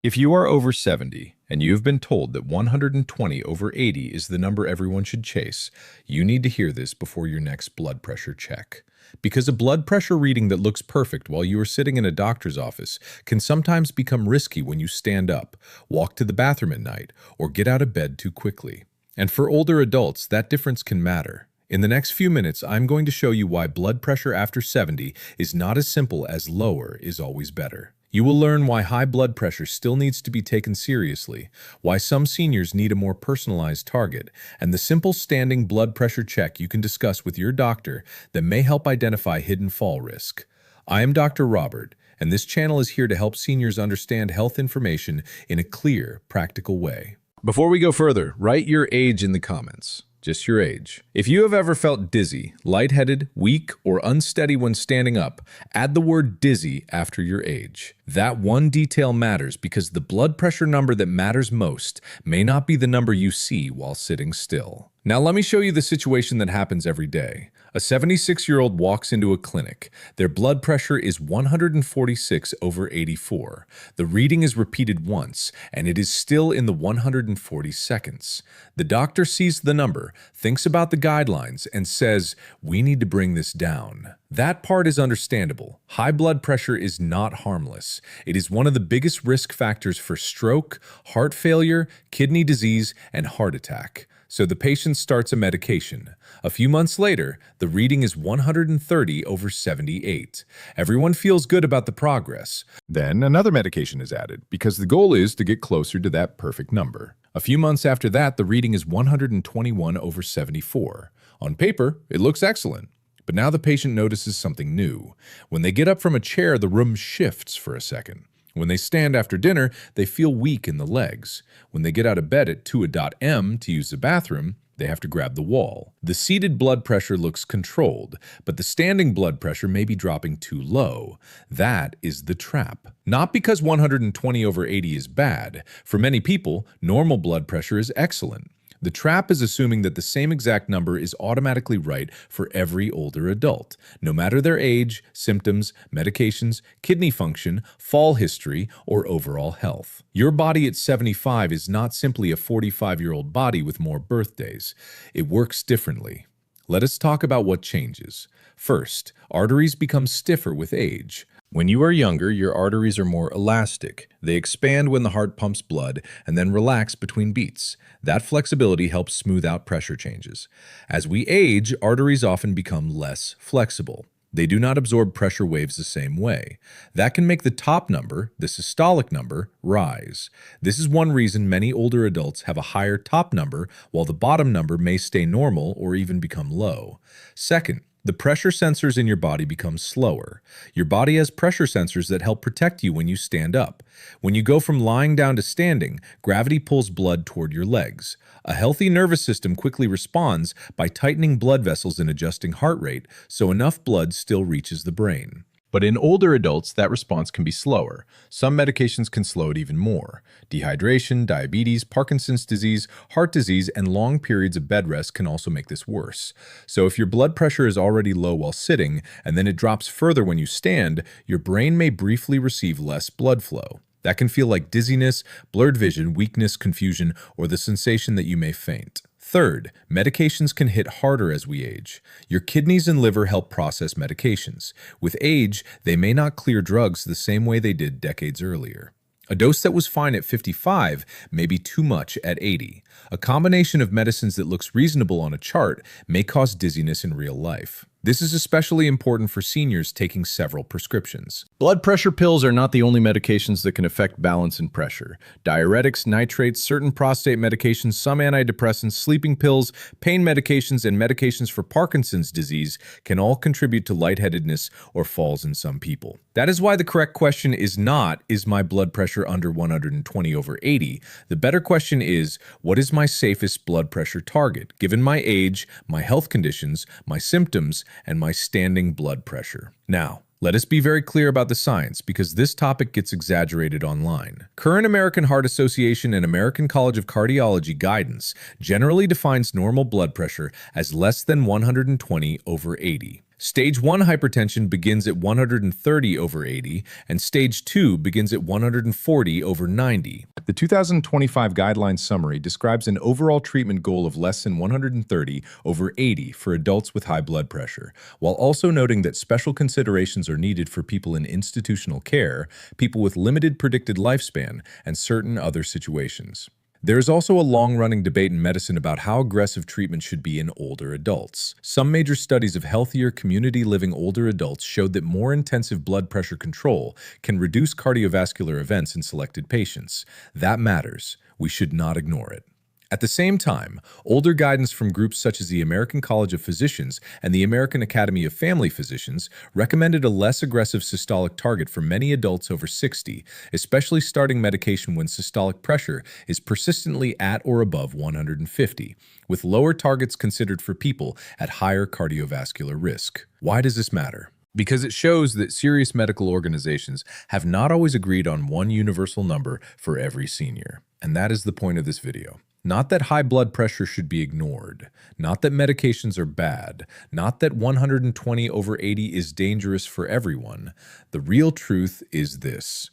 If you are over 70 and you have been told that 120 over 80 is the number everyone should chase, you need to hear this before your next blood pressure check. Because a blood pressure reading that looks perfect while you are sitting in a doctor's office can sometimes become risky when you stand up, walk to the bathroom at night, or get out of bed too quickly. And for older adults, that difference can matter. In the next few minutes, I'm going to show you why blood pressure after 70 is not as simple as lower is always better. You will learn why high blood pressure still needs to be taken seriously, why some seniors need a more personalized target, and the simple standing blood pressure check you can discuss with your doctor that may help identify hidden fall risk. I am Dr. Robert, and this channel is here to help seniors understand health information in a clear, practical way. Before we go further, write your age in the comments. Just your age. If you have ever felt dizzy, lightheaded, weak, or unsteady when standing up, add the word dizzy after your age. That one detail matters because the blood pressure number that matters most may not be the number you see while sitting still. Now let me show you the situation that happens every day. A 76-year-old walks into a clinic. Their blood pressure is 146 over 84. The reading is repeated once, and it is still in the 140 seconds. The doctor sees the number, thinks about the guidelines, and says, "We need to bring this down." That part is understandable. High blood pressure is not harmless. It is one of the biggest risk factors for stroke, heart failure, kidney disease, and heart attack. So the patient starts a medication. A few months later, the reading is 130 over 78. Everyone feels good about the progress. Then another medication is added because the goal is to get closer to that perfect number. A few months after that, the reading is 121 over 74. On paper, it looks excellent. But now the patient notices something new. When they get up from a chair, the room shifts for a second. When they stand after dinner, they feel weak in the legs. When they get out of bed at 2:00 to use the bathroom, they have to grab the wall. The seated blood pressure looks controlled, but the standing blood pressure may be dropping too low. That is the trap. Not because 120 over 80 is bad. For many people, normal blood pressure is excellent. The trap is assuming that the same exact number is automatically right for every older adult, no matter their age, symptoms, medications, kidney function, fall history, or overall health. Your body at 75 is not simply a 45-year-old body with more birthdays. It works differently. Let us talk about what changes. First, arteries become stiffer with age. When you are younger, your arteries are more elastic. They expand when the heart pumps blood and then relax between beats. That flexibility helps smooth out pressure changes. As we age, arteries often become less flexible. They do not absorb pressure waves the same way. That can make the top number, the systolic number, rise. This is one reason many older adults have a higher top number while the bottom number may stay normal or even become low. Second, the pressure sensors in your body become slower. Your body has pressure sensors that help protect you when you stand up. When you go from lying down to standing, gravity pulls blood toward your legs. A healthy nervous system quickly responds by tightening blood vessels and adjusting heart rate so enough blood still reaches the brain. But in older adults, that response can be slower. Some medications can slow it even more. Dehydration, diabetes, Parkinson's disease, heart disease, and long periods of bed rest can also make this worse. So if your blood pressure is already low while sitting, and then it drops further when you stand, your brain may briefly receive less blood flow. That can feel like dizziness, blurred vision, weakness, confusion, or the sensation that you may faint. Third, medications can hit harder as we age. Your kidneys and liver help process medications. With age, they may not clear drugs the same way they did decades earlier. A dose that was fine at 55 may be too much at 80. A combination of medicines that looks reasonable on a chart may cause dizziness in real life. This is especially important for seniors taking several prescriptions. Blood pressure pills are not the only medications that can affect balance and pressure. Diuretics, nitrates, certain prostate medications, some antidepressants, sleeping pills, pain medications, and medications for Parkinson's disease can all contribute to lightheadedness or falls in some people. That is why the correct question is not, is my blood pressure under 120 over 80? The better question is, what is my safest blood pressure target, given my age, my health conditions, my symptoms, and my standing blood pressure? Now, let us be very clear about the science because this topic gets exaggerated online. Current American Heart Association and American College of Cardiology guidance generally defines normal blood pressure as less than 120 over 80. Stage 1 hypertension begins at 130 over 80, and stage 2 begins at 140 over 90. The 2025 guideline summary describes an overall treatment goal of less than 130 over 80 for adults with high blood pressure, while also noting that special considerations are needed for people in institutional care, people with limited predicted lifespan, and certain other situations. There is also a long-running debate in medicine about how aggressive treatment should be in older adults. Some major studies of healthier, community-living older adults showed that more intensive blood pressure control can reduce cardiovascular events in selected patients. That matters. We should not ignore it. At the same time, older guidance from groups such as the American College of Physicians and the American Academy of Family Physicians recommended a less aggressive systolic target for many adults over 60, especially starting medication when systolic pressure is persistently at or above 150, with lower targets considered for people at higher cardiovascular risk. Why does this matter? Because it shows that serious medical organizations have not always agreed on one universal number for every senior. And that is the point of this video. Not that high blood pressure should be ignored, not that medications are bad, not that 120 over 80 is dangerous for everyone. The real truth is this.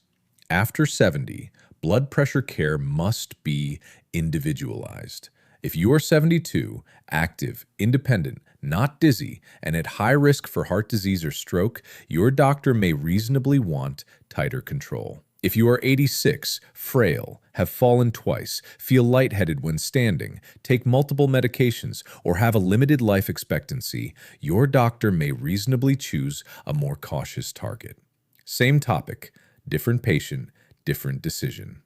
After 70, blood pressure care must be individualized. If you are 72, active, independent, not dizzy, and at high risk for heart disease or stroke, your doctor may reasonably want tighter control. If you are 86, frail, have fallen twice, feel lightheaded when standing, take multiple medications, or have a limited life expectancy, your doctor may reasonably choose a more cautious target. Same topic, different patient, different decision.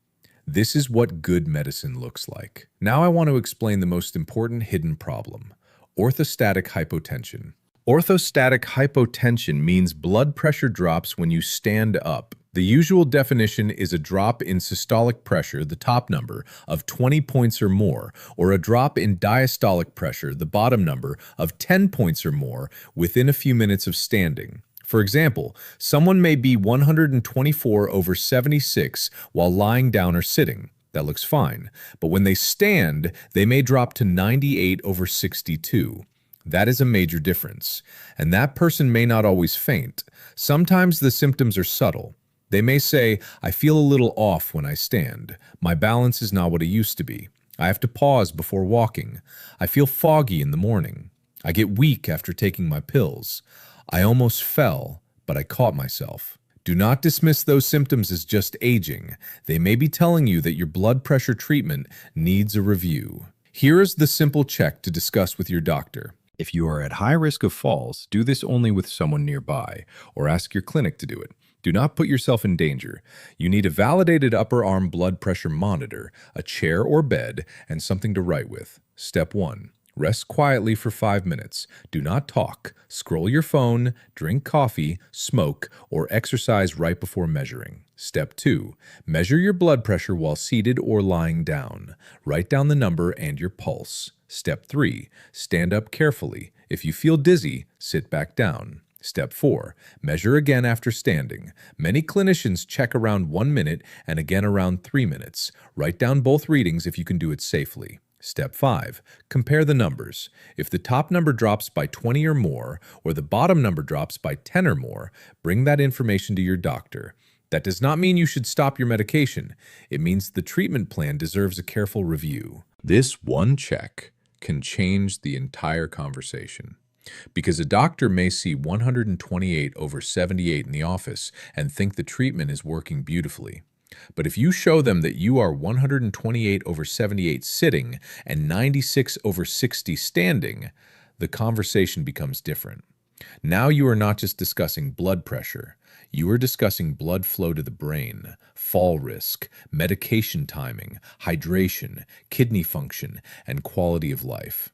This is what good medicine looks like. Now I want to explain the most important hidden problem: orthostatic hypotension. Orthostatic hypotension means blood pressure drops when you stand up. The usual definition is a drop in systolic pressure, the top number, of 20 points or more, or a drop in diastolic pressure, the bottom number, of 10 points or more within a few minutes of standing. For example, someone may be 124 over 76 while lying down or sitting. That looks fine. But when they stand, they may drop to 98 over 62. That is a major difference. And that person may not always faint. Sometimes the symptoms are subtle. They may say, I feel a little off when I stand. My balance is not what it used to be. I have to pause before walking. I feel foggy in the morning. I get weak after taking my pills. I almost fell, but I caught myself. Do not dismiss those symptoms as just aging. They may be telling you that your blood pressure treatment needs a review. Here is the simple check to discuss with your doctor. If you are at high risk of falls, do this only with someone nearby, or ask your clinic to do it. Do not put yourself in danger. You need a validated upper arm blood pressure monitor, a chair or bed, and something to write with. Step 1. Rest quietly for 5 minutes. Do not talk. Scroll your phone, drink coffee, smoke, or exercise right before measuring. Step 2. Measure your blood pressure while seated or lying down. Write down the number and your pulse. Step 3. Stand up carefully. If you feel dizzy, sit back down. Step 4. Measure again after standing. Many clinicians check around 1 minute and again around 3 minutes. Write down both readings if you can do it safely. Step 5. Compare the numbers. If the top number drops by 20 or more, or the bottom number drops by 10 or more, bring that information to your doctor. That does not mean you should stop your medication. It means the treatment plan deserves a careful review. This one check can change the entire conversation. Because a doctor may see 128 over 78 in the office and think the treatment is working beautifully. But if you show them that you are 128 over 78 sitting and 96 over 60 standing, the conversation becomes different. Now you are not just discussing blood pressure. You are discussing blood flow to the brain, fall risk, medication timing, hydration, kidney function, and quality of life.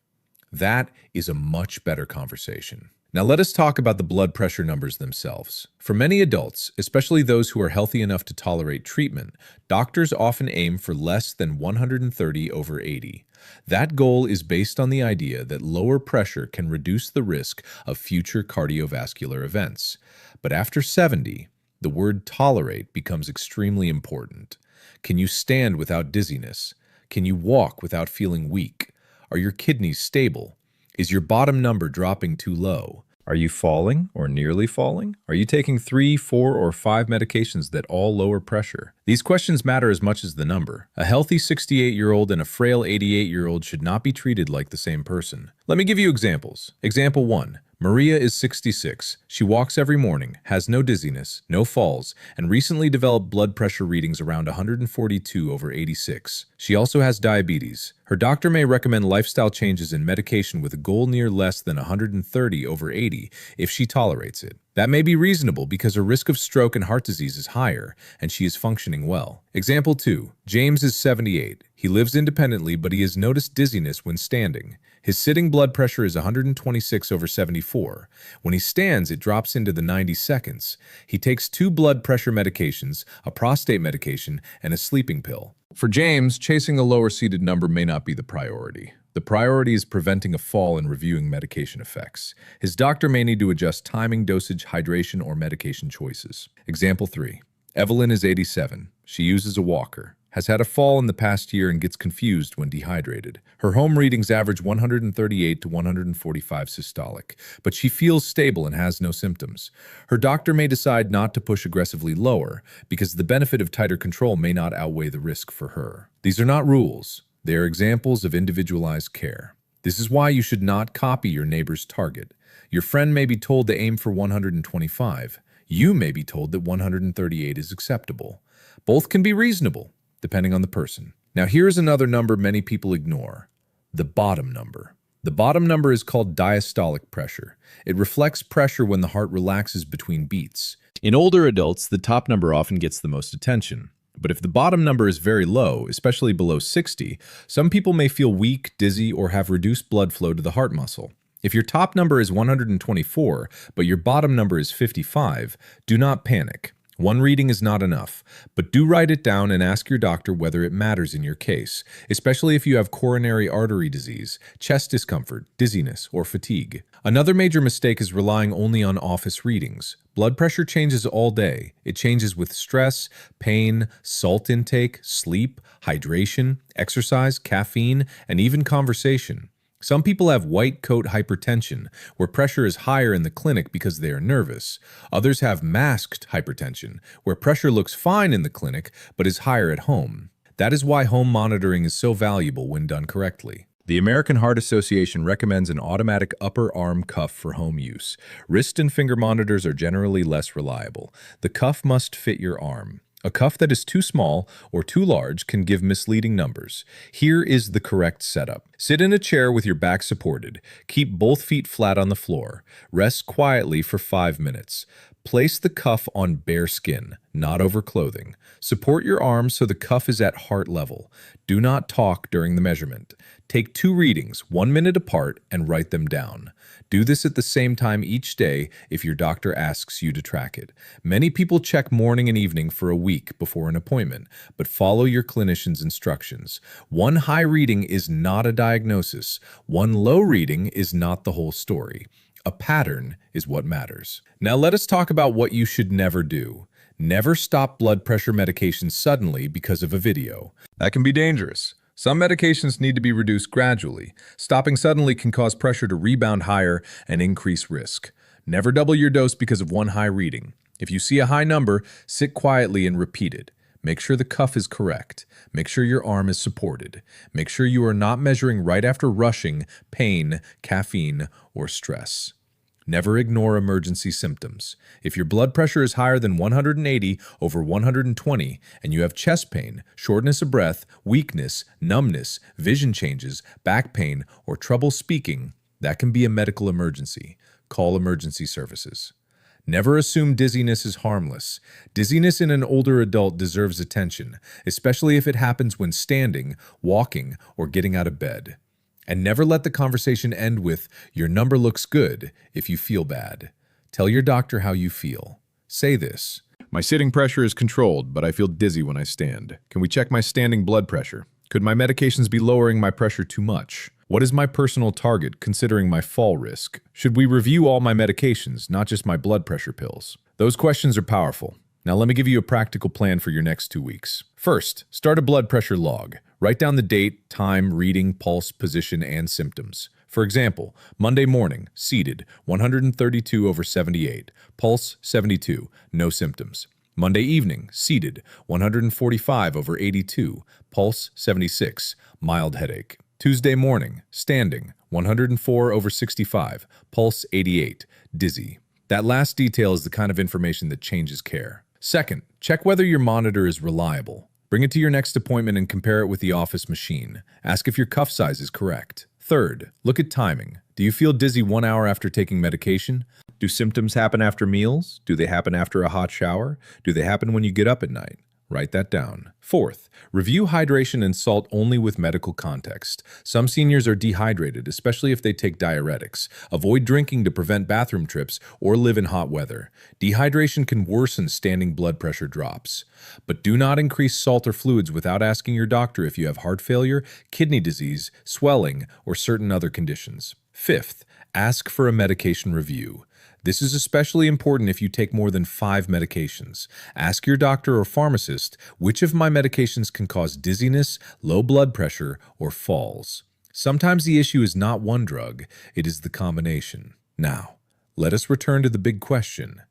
That is a much better conversation. Now let us talk about the blood pressure numbers themselves. For many adults, especially those who are healthy enough to tolerate treatment, doctors often aim for less than 130 over 80. That goal is based on the idea that lower pressure can reduce the risk of future cardiovascular events. But after 70, the word tolerate becomes extremely important. Can you stand without dizziness? Can you walk without feeling weak? Are your kidneys stable? Is your bottom number dropping too low? Are you falling or nearly falling? Are you taking 3, 4, or 5 medications that all lower pressure? These questions matter as much as the number. A healthy 68-year-old and a frail 88-year-old should not be treated like the same person. Let me give you examples. Example 1. Maria is 66. She walks every morning, has no dizziness, no falls, and recently developed blood pressure readings around 142/86. She also has diabetes. Her doctor may recommend lifestyle changes and medication with a goal near less than 130/80 if she tolerates it. That may be reasonable because her risk of stroke and heart disease is higher, and she is functioning well. Example 2. James is 78. He lives independently, but he has noticed dizziness when standing. His sitting blood pressure is 126/74. When he stands, it drops into the 90 seconds. He takes 2 blood pressure medications, a prostate medication, and a sleeping pill. For James, chasing a lower seated number may not be the priority. The priority is preventing a fall and reviewing medication effects. His doctor may need to adjust timing, dosage, hydration, or medication choices. Example 3. Evelyn is 87. She uses a walker, has had a fall in the past year, and gets confused when dehydrated. Her home readings average 138 to 145 systolic, but she feels stable and has no symptoms. Her doctor may decide not to push aggressively lower because the benefit of tighter control may not outweigh the risk for her. These are not rules. They are examples of individualized care. This is why you should not copy your neighbor's target. Your friend may be told to aim for 125. You may be told that 138 is acceptable. Both can be reasonable, depending on the person. Now here's another number many people ignore: the bottom number. The bottom number is called diastolic pressure. It reflects pressure when the heart relaxes between beats. In older adults, the top number often gets the most attention. But if the bottom number is very low, especially below 60, some people may feel weak, dizzy, or have reduced blood flow to the heart muscle. If your top number is 124, but your bottom number is 55, do not panic. One reading is not enough, but do write it down and ask your doctor whether it matters in your case, especially if you have coronary artery disease, chest discomfort, dizziness, or fatigue. Another major mistake is relying only on office readings. Blood pressure changes all day. It changes with stress, pain, salt intake, sleep, hydration, exercise, caffeine, and even conversation. Some people have white coat hypertension, where pressure is higher in the clinic because they are nervous. Others have masked hypertension, where pressure looks fine in the clinic but is higher at home. That is why home monitoring is so valuable when done correctly. The American Heart Association recommends an automatic upper arm cuff for home use. Wrist and finger monitors are generally less reliable. The cuff must fit your arm. A cuff that is too small or too large can give misleading numbers. Here is the correct setup. Sit in a chair with your back supported. Keep both feet flat on the floor. Rest quietly for 5 minutes. Place the cuff on bare skin, not over clothing. Support your arms so the cuff is at heart level. Do not talk during the measurement. Take 2 readings, 1 minute apart, and write them down. Do this at the same time each day if your doctor asks you to track it. Many people check morning and evening for a week before an appointment, but follow your clinician's instructions. One high reading is not a diagnosis. One low reading is not the whole story. A pattern is what matters. Now let us talk about what you should never do. Never stop blood pressure medication suddenly because of a video. That can be dangerous. Some medications need to be reduced gradually. Stopping suddenly can cause pressure to rebound higher and increase risk. Never double your dose because of one high reading. If you see a high number, sit quietly and repeat it. Make sure the cuff is correct. Make sure your arm is supported. Make sure you are not measuring right after rushing, pain, caffeine, or stress. Never ignore emergency symptoms. If your blood pressure is higher than 180/120 and you have chest pain, shortness of breath, weakness, numbness, vision changes, back pain, or trouble speaking, that can be a medical emergency. Call emergency services. Never assume dizziness is harmless. Dizziness in an older adult deserves attention, especially if it happens when standing, walking, or getting out of bed. And never let the conversation end with, "Your number looks good," if you feel bad. Tell your doctor how you feel. Say this: "My sitting pressure is controlled, but I feel dizzy when I stand. Can we check my standing blood pressure? Could my medications be lowering my pressure too much? What is my personal target considering my fall risk? Should we review all my medications, not just my blood pressure pills?" Those questions are powerful. Now let me give you a practical plan for your next 2 weeks. First, start a blood pressure log. Write down the date, time, reading, pulse, position, and symptoms. For example, Monday morning, seated, 132 over 78, pulse 72, no symptoms. Monday evening, seated, 145 over 82, pulse 76, mild headache. Tuesday morning, standing, 104 over 65, pulse 88, dizzy. That last detail is the kind of information that changes care. Second, check whether your monitor is reliable. Bring it to your next appointment and compare it with the office machine. Ask if your cuff size is correct. Third, look at timing. Do you feel dizzy 1 hour after taking medication? Do symptoms happen after meals? Do they happen after a hot shower? Do they happen when you get up at night? Write that down. Fourth, review hydration and salt only with medical context. Some seniors are dehydrated, especially if they take diuretics. Avoid drinking to prevent bathroom trips or live in hot weather. Dehydration can worsen standing blood pressure drops. But do not increase salt or fluids without asking your doctor if you have heart failure, kidney disease, swelling, or certain other conditions. Fifth, ask for a medication review. This is especially important if you take more than 5 medications. Ask your doctor or pharmacist which of my medications can cause dizziness, low blood pressure, or falls. Sometimes the issue is not one drug, it is the combination. Now, let us return to the big question.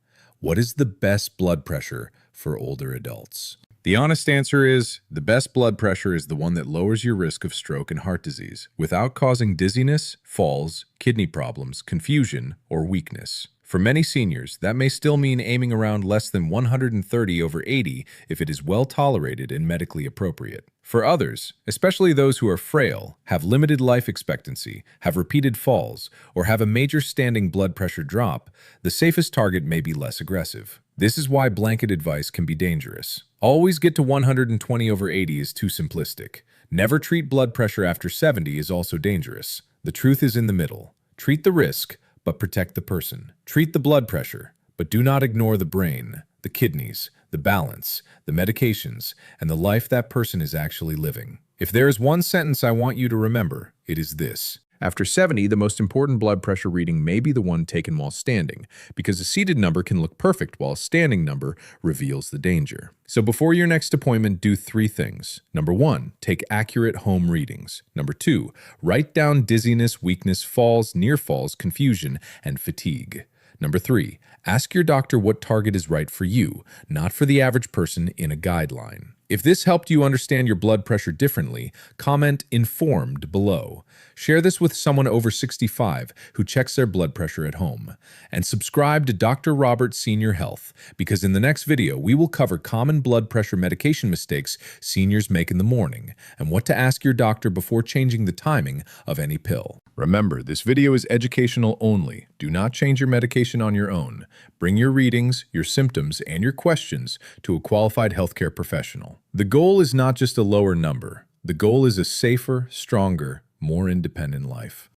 What is the best blood pressure for older adults? The honest answer is, the best blood pressure is the one that lowers your risk of stroke and heart disease without causing dizziness, falls, kidney problems, confusion, or weakness. For many seniors, that may still mean aiming around less than 130 over 80 if it is well tolerated and medically appropriate. For others, especially those who are frail, have limited life expectancy, have repeated falls, or have a major standing blood pressure drop, the safest target may be less aggressive. This is why blanket advice can be dangerous. Always get to 120 over 80 is too simplistic. Never treat blood pressure after 70 is also dangerous. The truth is in the middle. Treat the risk, but protect the person. Treat the blood pressure, but do not ignore the brain, the kidneys, the balance, the medications, and the life that person is actually living. If there is one sentence I want you to remember, it is this. After 70, the most important blood pressure reading may be the one taken while standing, because a seated number can look perfect while a standing number reveals the danger. So before your next appointment, do 3 things. Number 1, take accurate home readings. Number 2, write down dizziness, weakness, falls, near falls, confusion, and fatigue. Number 3, ask your doctor what target is right for you, not for the average person in a guideline. If this helped you understand your blood pressure differently, comment "informed" below. Share this with someone over 65 who checks their blood pressure at home. And subscribe to Dr. Robert Senior Health, because in the next video we will cover common blood pressure medication mistakes seniors make in the morning and what to ask your doctor before changing the timing of any pill. Remember, this video is educational only. Do not change your medication on your own. Bring your readings, your symptoms, and your questions to a qualified healthcare professional. The goal is not just a lower number. The goal is a safer, stronger, more independent life.